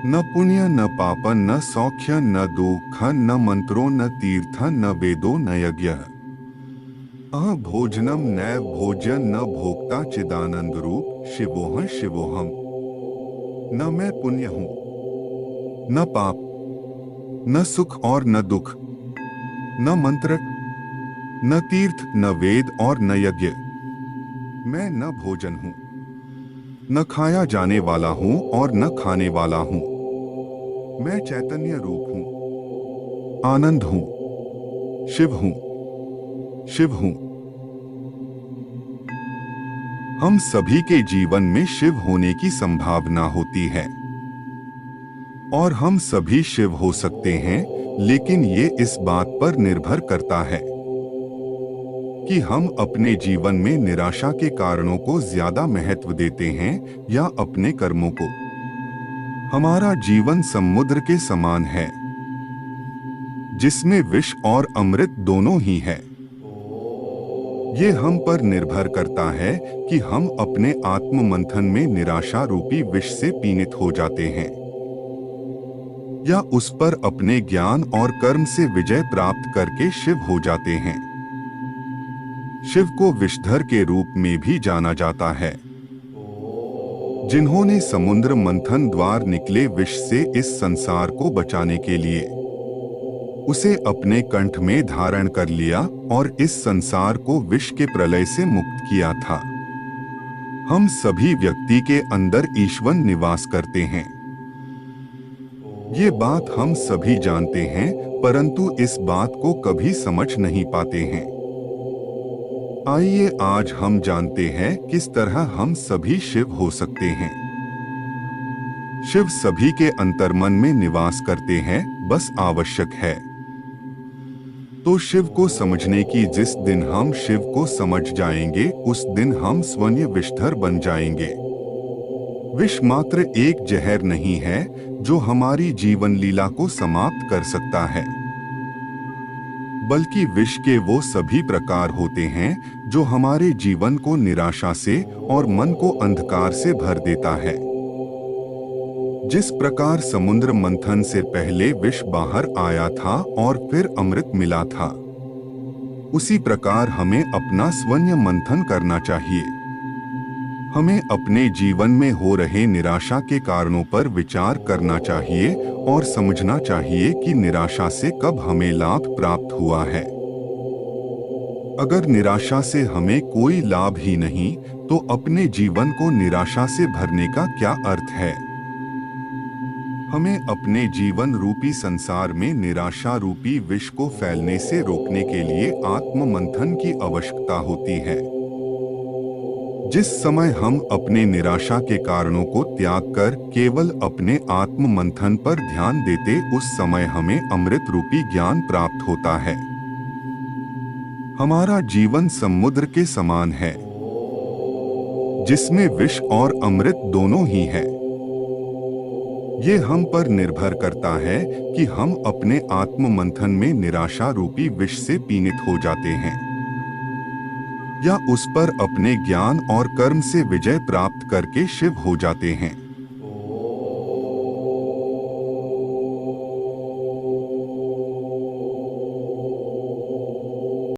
न पुण्य न पाप न सौख्य न दुख न मंत्रो न तीर्थ न वेदो न यज्ञ। भोजनम नैव भोज्य न भोक्ता चिदानंद रूप शिवोहं शिवोहम। न मैं पुण्य हूँ न पाप न सुख और न दुख, न मंत्र न तीर्थ न वेद और न यज्ञ। मैं न भोजन हूँ, न खाया जाने वाला हूँ और न खाने वाला हूँ। मैं चैतन्य रूप हूँ, आनंद हूँ, शिव हूँ, शिव हूँ। हम सभी के जीवन में शिव होने की संभावना होती है और हम सभी शिव हो सकते हैं, लेकिन ये इस बात पर निर्भर करता है कि हम अपने जीवन में निराशा के कारणों को ज्यादा महत्व देते हैं या अपने कर्मों को। हमारा जीवन समुद्र के समान है जिसमें विष और अमृत दोनों ही है। ये हम पर निर्भर करता है कि हम अपने आत्म मंथन में निराशा रूपी विष से पीड़ित हो जाते हैं या उस पर अपने ज्ञान और कर्म से विजय प्राप्त करके शिव हो जाते हैं। शिव को विषधर के रूप में भी जाना जाता है, जिन्होंने समुद्र मंथन द्वार निकले विष से इस संसार को बचाने के लिए उसे अपने कंठ में धारण कर लिया और इस संसार को विष के प्रलय से मुक्त किया था। हम सभी व्यक्ति के अंदर ईश्वर निवास करते हैं। ये बात हम सभी जानते हैं, परंतु इस बात को कभी समझ नहीं पाते हैं। आइए आज हम जानते हैं किस तरह हम सभी शिव हो सकते हैं। शिव सभी के अंतर्मन में निवास करते हैं, बस आवश्यक है तो शिव को समझने की। जिस दिन हम शिव को समझ जाएंगे उस दिन हम स्वयं विषधर बन जाएंगे। विष मात्र एक जहर नहीं है जो हमारी जीवन लीला को समाप्त कर सकता है, बल्कि विष के वो सभी प्रकार होते हैं जो हमारे जीवन को निराशा से और मन को अंधकार से भर देता है। जिस प्रकार समुद्र मंथन से पहले विष बाहर आया था और फिर अमृत मिला था, उसी प्रकार हमें अपना स्वयं मंथन करना चाहिए। हमें अपने जीवन में हो रहे निराशा के कारणों पर विचार करना चाहिए और समझना चाहिए कि निराशा से कब हमें लाभ प्राप्त हुआ है। अगर निराशा से हमें कोई लाभ ही नहीं, तो अपने जीवन को निराशा से भरने का क्या अर्थ है। हमें अपने जीवन रूपी संसार में निराशा रूपी विष को फैलने से रोकने के लिए आत्म मंथन की आवश्यकता होती है। जिस समय हम अपने निराशा के कारणों को त्याग कर केवल अपने आत्म मंथन पर ध्यान देते, उस समय हमें अमृत रूपी ज्ञान प्राप्त होता है। हमारा जीवन समुद्र के समान है जिसमें विष और अमृत दोनों ही है। ये हम पर निर्भर करता है कि हम अपने आत्म मंथन में निराशा रूपी विष से पीड़ित हो जाते हैं या उस पर अपने ज्ञान और कर्म से विजय प्राप्त करके शिव हो जाते हैं।